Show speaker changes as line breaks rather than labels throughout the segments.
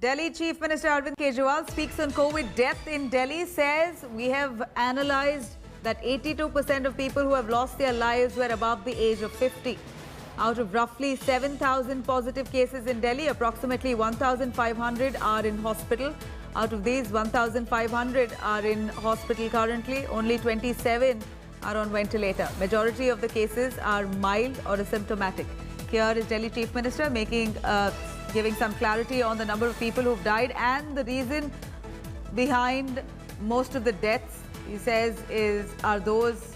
Delhi Chief Minister Arvind Kejriwal speaks on COVID death in Delhi, says we have analysed that 82% of people who have lost their lives were above the age of 50. Out of roughly 7,000 positive cases in Delhi, approximately 1,500 are in hospital. Out of these, 1,500 are in hospital currently. Only 27 are on ventilator. Majority of the cases are mild or asymptomatic. Here is Delhi Chief Minister giving some clarity on the number of people who've died and the reason behind most of the deaths, he says, are those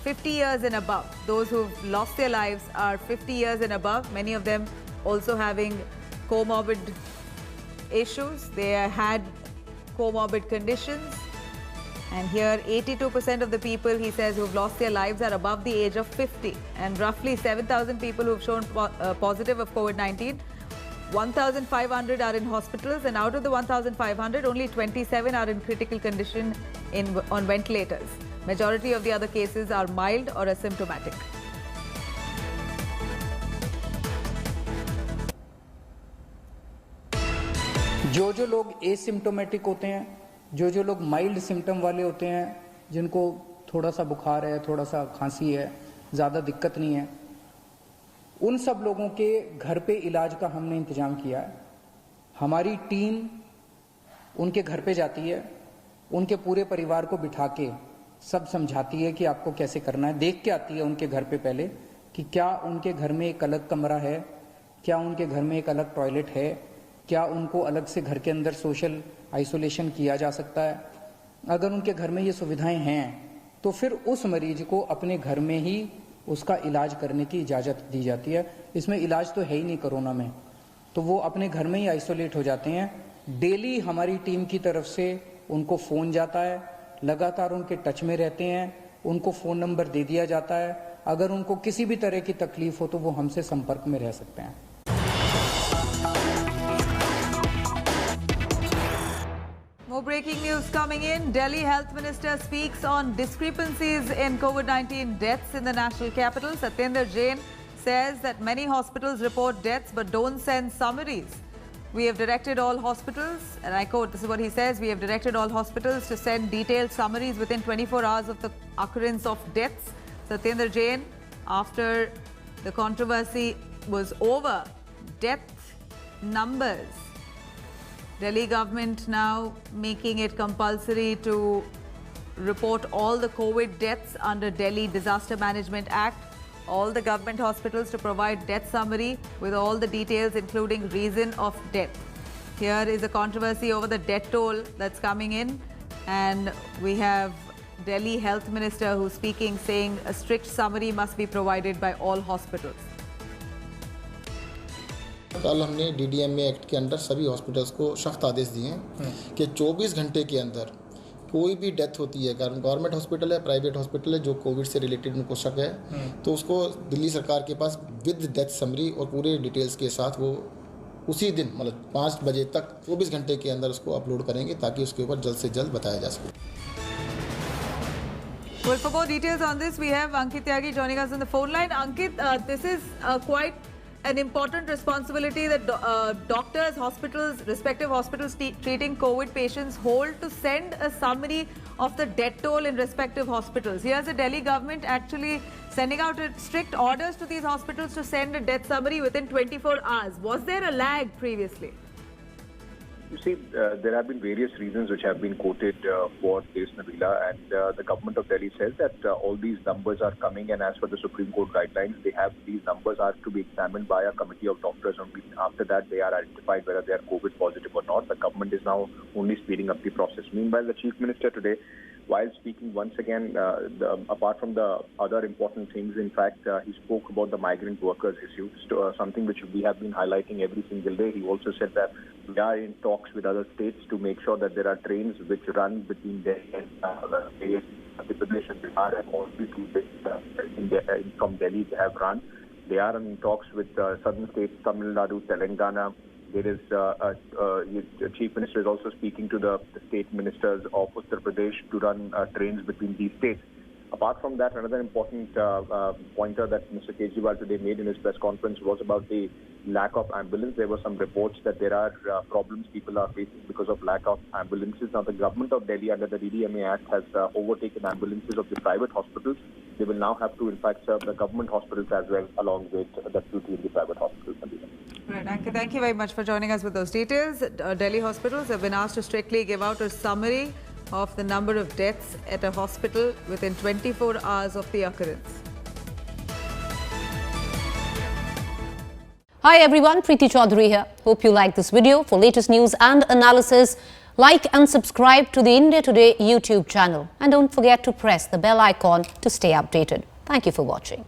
50 years and above. Those who've lost their lives are 50 years and above, many of them also having comorbid issues. They had comorbid conditions. And here, 82% of the people, he says, who've lost their lives are above the age of 50. And roughly 7,000 people who've shown positive of COVID-19. 1,500 are in hospitals, and out of the 1,500, only 27 are in critical condition on ventilators. Majority of the other cases are mild or asymptomatic.
जो लोग asymptomatic होते हैं, जो लोग mild symptom वाले होते हैं, जिनको थोड़ा सा बुखार है, थोड़ा सा खांसी है, ज़्यादा दिक्कत नहीं है, उन सब लोगों के घर पे इलाज का हमने इंतजाम किया है। हमारी टीम उनके घर पे जाती है, उनके पूरे परिवार को बिठा के सब समझाती है कि आपको कैसे करना है। देख के आती है उनके घर पे पहले कि क्या उनके घर में एक अलग कमरा है, क्या उनके घर में एक अलग टॉयलेट है, क्या उनको अलग से घर के अंदर सोशल आइसोलेशन किया जा सकता है। अगर उनके घर में ये सुविधाएं हैं तो फिर उस मरीज को अपने घर में ही उसका इलाज करने की इजाज़त दी जाती है। इसमें इलाज तो है ही नहीं कोरोना में, तो वो अपने घर में ही आइसोलेट हो जाते हैं। डेली हमारी टीम की तरफ से उनको फ़ोन जाता है, लगातार उनके टच में रहते हैं, उनको फ़ोन नंबर दे दिया जाता है। अगर उनको किसी भी तरह की तकलीफ हो तो वो हमसे संपर्क में रह सकते हैं।
More breaking news coming in. Delhi Health Minister speaks on discrepancies in COVID-19 deaths in the national capital. Satyendra Jain says that many hospitals report deaths but don't send summaries. We have directed all hospitals, and I quote, this is what he says, we have directed all hospitals to send detailed summaries within 24 hours of the occurrence of deaths. Satyendra Jain, after the controversy was over, death numbers. Delhi government now making it compulsory to report all the COVID deaths under Delhi Disaster Management Act. All the government hospitals to provide death summary with all the details including reason of death. Here is a controversy over the death toll that's coming in, and we have Delhi Health Minister who's speaking, saying a strict summary must be provided by all hospitals.
कल हमने DDMA act के अंदर सभी hospitals को सख्त आदेश दिए हैं कि 24 घंटे के अंदर कोई भी डेथ होती है, कारण गवर्नमेंट हॉस्पिटल है, प्राइवेट हॉस्पिटल है, जो कोविड से रिलेटेड उनको शक है, तो उसको दिल्ली सरकार के पास विद डेथ समरी और पूरे डिटेल्स के साथ वो उसी दिन मतलब 5 बजे तक 24 घंटे के अंदर उसको अपलोड करेंगे ताकि उसके ऊपर जल्द से जल्द बताया जा सके।
Well, for more details on this, we have Ankit Tyagi joining us on the phone line. Ankit, this is quite an important responsibility that doctors, hospitals, respective hospitals treating COVID patients hold, to send a summary of the death toll in respective hospitals. Here's the Delhi government actually sending out strict orders to these hospitals to send a death summary within 24 hours. Was there a lag previously?
You see, there have been various reasons which have been quoted for this, Nabila, and the government of Delhi says that all these numbers are coming, and as per the Supreme Court guidelines, these numbers are to be examined by a committee of doctors. Only after that, they are identified whether they are COVID positive or not. The government is now only speeding up the process. Meanwhile, the Chief Minister today, while speaking once again, apart from the other important things, in fact, he spoke about the migrant workers issue, something which we have been highlighting every single day. He also said that we are in talks with other states to make sure that there are trains which run between Delhi and Madhya Pradesh and Bihar, and all the two states from Delhi they have run. They are in talks with southern states, Tamil Nadu, Telangana. There is the Chief Minister is also speaking to the state ministers of Uttar Pradesh to run trains between these states. Apart from that, another important pointer that Mr. Kejriwal today made in his press conference was about the lack of ambulance. There were some reports that there are problems people are facing because of lack of ambulances. Now, the government of Delhi, under the DDMA Act, has overtaken ambulances of the private hospitals. They will now have to, in fact, serve the government hospitals as well, along with the duty in the private hospitals.
Right, Ankit, thank you very much for joining us with those details. Delhi hospitals have been asked to strictly give out a summary of the number of deaths at a hospital within 24 hours of the occurrence.
Hi everyone, Preeti Chaudhary here. Hope you like this video. For latest news and analysis, like and subscribe to the India Today YouTube channel. And don't forget to press the bell icon to stay updated. Thank you for watching.